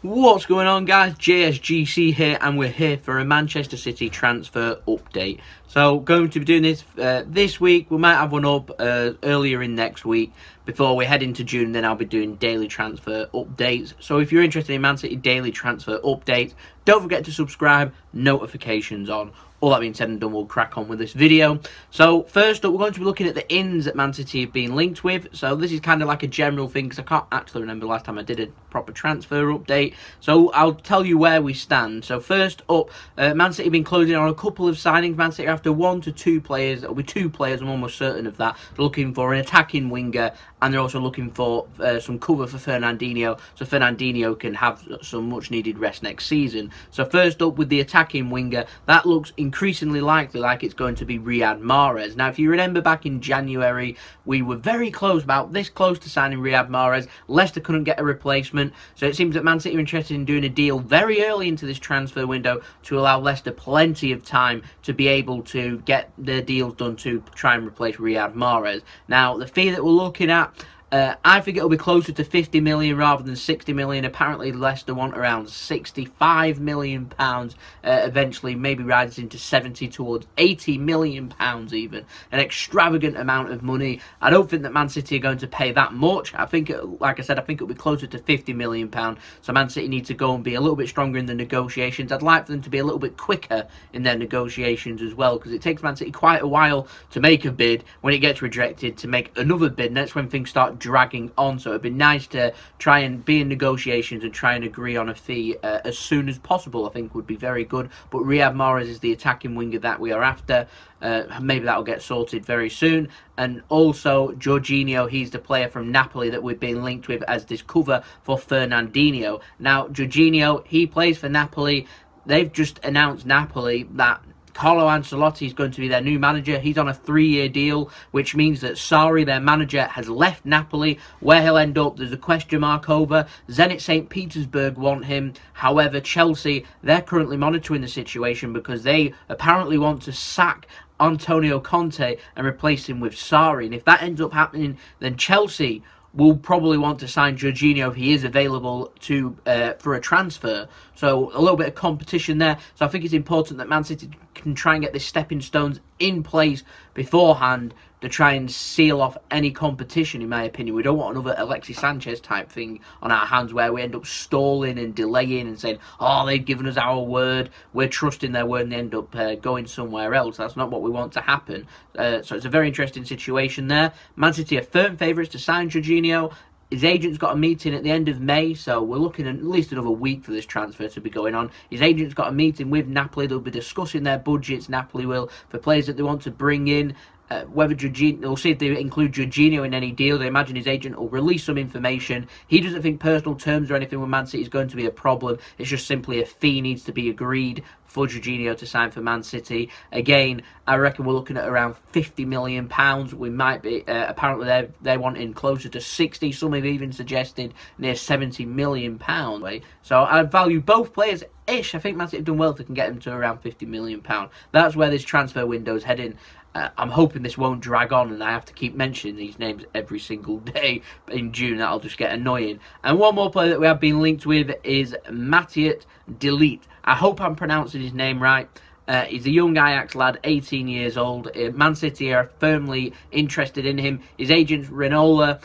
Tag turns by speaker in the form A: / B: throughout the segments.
A: What's going on, guys? JSGC here, and we're here for a Manchester City transfer update. So, going to be doing this this week. We might have one up earlier in next week before we head into June. Then I'll be doing daily transfer updates. So, if you're interested in Man City daily transfer updates, don't forget to subscribe, notifications on. All that being said and done, we'll crack on with this video. So, first up, we're going to be looking at the ins that Man City have been linked with. So, this is kind of like a general thing, because I can't actually remember the last time I did a proper transfer update. So, I'll tell you where we stand. So, first up, Man City have been closing on a couple of signings. Man City are after 1 to 2 players. It'll be 2 players, I'm almost certain of that. They're looking for an attacking winger, and they're also looking for some cover for Fernandinho, so Fernandinho can have some much-needed rest next season. So, first up, with the attacking winger, that looks increasingly likely like it's going to be Riyad Mahrez. Now, if you remember back in January, we were very close, about this close to signing Riyad Mahrez. Leicester couldn't get a replacement, so it seems that Man City are interested in doing a deal very early into this transfer window to allow Leicester plenty of time to be able to get their deals done to try and replace Riyad Mahrez. Now, the fee that we're looking at, I think it'll be closer to 50 million rather than 60 million. Apparently, Leicester want around 65 million pounds. Eventually, maybe rises into 70 towards 80 million pounds even. An extravagant amount of money. I don't think that Man City are going to pay that much. I think, like I said, I think it'll be closer to 50 million pounds. So Man City need to go and be a little bit stronger in the negotiations. I'd like for them to be a little bit quicker in their negotiations as well, because it takes Man City quite a while to make a bid. When it gets rejected, to make another bid, and that's when things start dragging on. So it'd be nice to try and be in negotiations and try and agree on a fee as soon as possible. I think would be very good. But Riyad Mahrez is the attacking winger that we are after. Maybe that'll get sorted very soon. And also Jorginho, he's the player from Napoli that we've been linked with as this cover for Fernandinho. Now, Jorginho, he plays for Napoli. They've just announced, Napoli, that Carlo Ancelotti is going to be their new manager. He's on a 3-year deal, which means that Sarri, their manager, has left Napoli. Where he'll end up, there's a question mark over. Zenit St. Petersburg want him. However, Chelsea, they're currently monitoring the situation because they apparently want to sack Antonio Conte and replace him with Sarri. And if that ends up happening, then Chelsea will probably want to sign Jorginho if he is available to for a transfer. So a little bit of competition there. So I think it's important that Man City can try and get the stepping stones in place beforehand to try and seal off any competition, in my opinion. We don't want another Alexis Sanchez type thing on our hands where we end up stalling and delaying and saying, oh, they've given us our word, we're trusting their word, and they end up going somewhere else. That's not what we want to happen. So it's a very interesting situation there. Man City are firm favourites to sign Jorginho. His agent's got a meeting at the end of May, so we're looking at least another week for this transfer to be going on. His agent's got a meeting with Napoli. They'll be discussing their budgets, Napoli will, for players that they want to bring in. Whether Jorginho, we'll see if they include Jorginho in any deals. I imagine his agent will release some information. He doesn't think personal terms or anything with Man City is going to be a problem. It's just simply a fee needs to be agreed for Jorginho to sign for Man City. Again, I reckon we're looking at around 50 million pounds. We might be, apparently they're wanting closer to 60. Some have even suggested near 70 million pounds. So I value both players ish. I think Man City have done well if they can get them to around 50 million pounds. That's where this transfer window is heading. I'm hoping this won't drag on and I have to keep mentioning these names every single day in June. That'll just get annoying. And one more player that we have been linked with is Ciao De Ligt. I hope I'm pronouncing his name right. He's a young Ajax lad, 18 years old. Man City are firmly interested in him. His agent's Renola,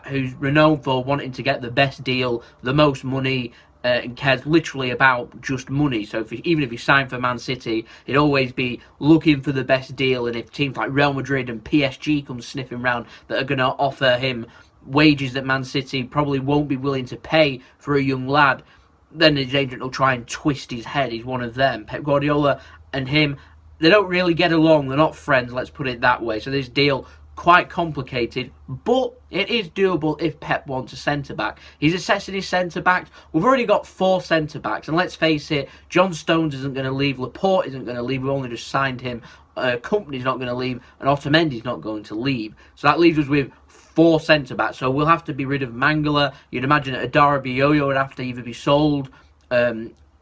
A: who's renowned for wanting to get the best deal, the most money, and cares literally about just money. So even if he signed for Man City, he'd always be looking for the best deal. And if teams like Real Madrid and PSG come sniffing round that are going to offer him wages that Man City probably won't be willing to pay for a young lad, then his agent will try and twist his head. He's one of them. Pep Guardiola and him, they don't really get along. They're not friends, let's put it that way. So this deal, quite complicated, but it is doable if Pep wants a centre-back. He's assessing his centre-backs. We've already got 4 centre-backs, and let's face it, John Stones isn't going to leave, Laporte isn't going to leave, we've only just signed him, Company's not going to leave, and Otamendi's not going to leave. So that leaves us with 4 centre-backs, so we'll have to be rid of Mangala. You'd imagine that Adara Bioyo would have to either be sold,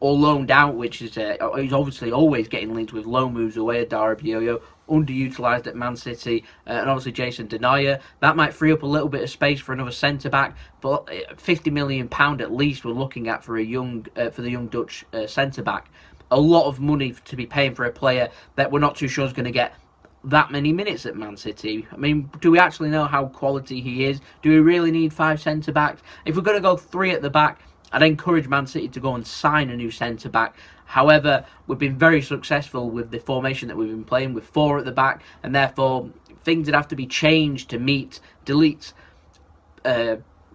A: or loaned out, which is he's obviously always getting linked with loan moves away at Darabioyo, underutilised at Man City, and obviously Jason De Ligt. That might free up a little bit of space for another centre-back, but £50 million at least we're looking at for the young Dutch centre-back. A lot of money to be paying for a player that we're not too sure is going to get that many minutes at Man City. I mean, do we actually know how quality he is? Do we really need 5 centre-backs? If we're going to go 3 at the back, I'd encourage Man City to go and sign a new centre-back. However, we've been very successful with the formation that we've been playing with 4 at the back, and therefore things would have to be changed to meet De Ligt's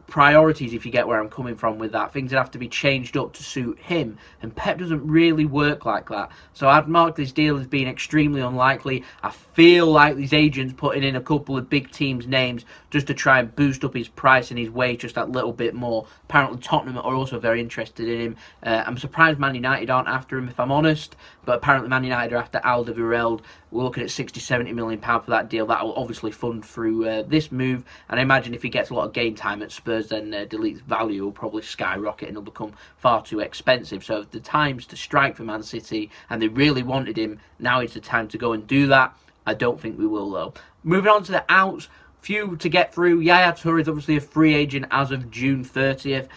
A: priorities, if you get where I'm coming from with that. Things would have to be changed up to suit him, and Pep doesn't really work like that. So I'd mark this deal as being extremely unlikely. I feel like these agents putting in a couple of big teams' names just to try and boost up his price and his wage just that little bit more. Apparently Tottenham are also very interested in him. I'm surprised Man United aren't after him, if I'm honest, but apparently Man United are after Alderweireld. We're looking at £60–70 million for that deal. That will obviously fund through this move, and I imagine if he gets a lot of game time at Spurs, then De Ligt's value will probably skyrocket and he'll become far too expensive. So if the time's to strike for Man City and they really wanted him, now is the time to go and do that. I don't think we will, though. Moving on to the outs. Few to get through. Yaya Toure is obviously a free agent as of June 30th.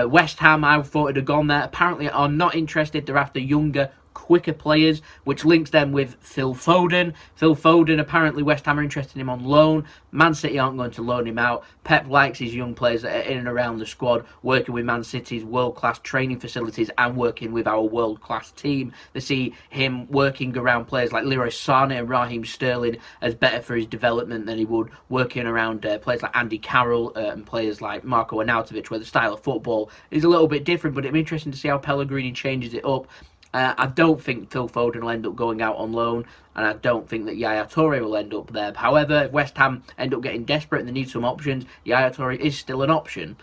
A: West Ham, I thought would have gone there. Apparently are not interested. They're after younger, quicker players, which links them with Phil Foden. Phil Foden, apparently West Ham are interested in him on loan. Man City aren't going to loan him out. Pep likes his young players that are in and around the squad, working with Man City's world-class training facilities and working with our world-class team. They see him working around players like Leroy Sané and Raheem Sterling as better for his development than he would working around players like Andy Carroll and players like Marko Arnautovic, where the style of football is a little bit different, but it'll be interesting to see how Pellegrini changes it up. I don't think Phil Foden will end up going out on loan, and I don't think that Yaya Toure will end up there. However, if West Ham end up getting desperate and they need some options, Yaya Toure is still an option.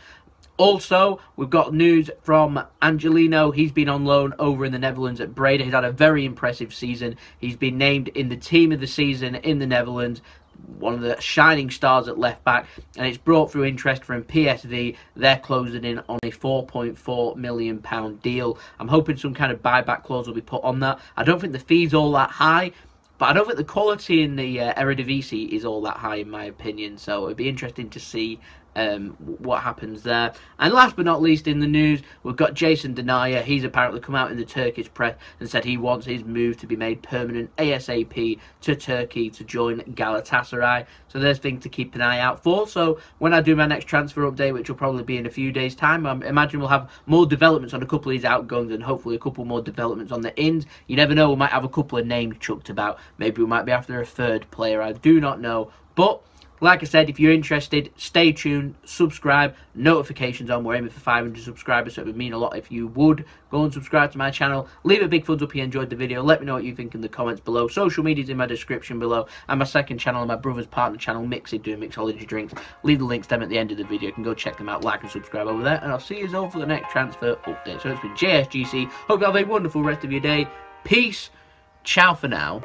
A: Also, we've got news from Angelino. He's been on loan over in the Netherlands at Breda. He's had a very impressive season. He's been named in the team of the season in the Netherlands, one of the shining stars at left back, and it's brought through interest from PSV. They're closing in on a £4.4 million deal. I'm hoping some kind of buyback clause will be put on that. I don't think the fee's all that high, but I don't think the quality in the Eredivisie is all that high in my opinion, so it'd be interesting to see what happens there. And last but not least in the news, we've got Jason De Ligt. He's apparently come out in the Turkish press and said he wants his move to be made permanent ASAP to Turkey to join Galatasaray. So there's things to keep an eye out for. So when I do my next transfer update, which will probably be in a few days' time, I imagine we'll have more developments on a couple of these outgoings and hopefully a couple more developments on the ins. You never know, we might have a couple of names chucked about. Maybe we might be after a third player. I do not know. But like I said, if you're interested, stay tuned, subscribe, notifications on. We're aiming for 500 subscribers, so it would mean a lot if you would go and subscribe to my channel. Leave a big thumbs up if you enjoyed the video. Let me know what you think in the comments below. Social media's in my description below, and my second channel and my brother's partner channel, Mixed, doing mixology drinks. Leave the links down at the end of the video. You can go check them out, like and subscribe over there, and I'll see you all for the next transfer update. So it's been JSGC. Hope you have a wonderful rest of your day. Peace. Ciao for now.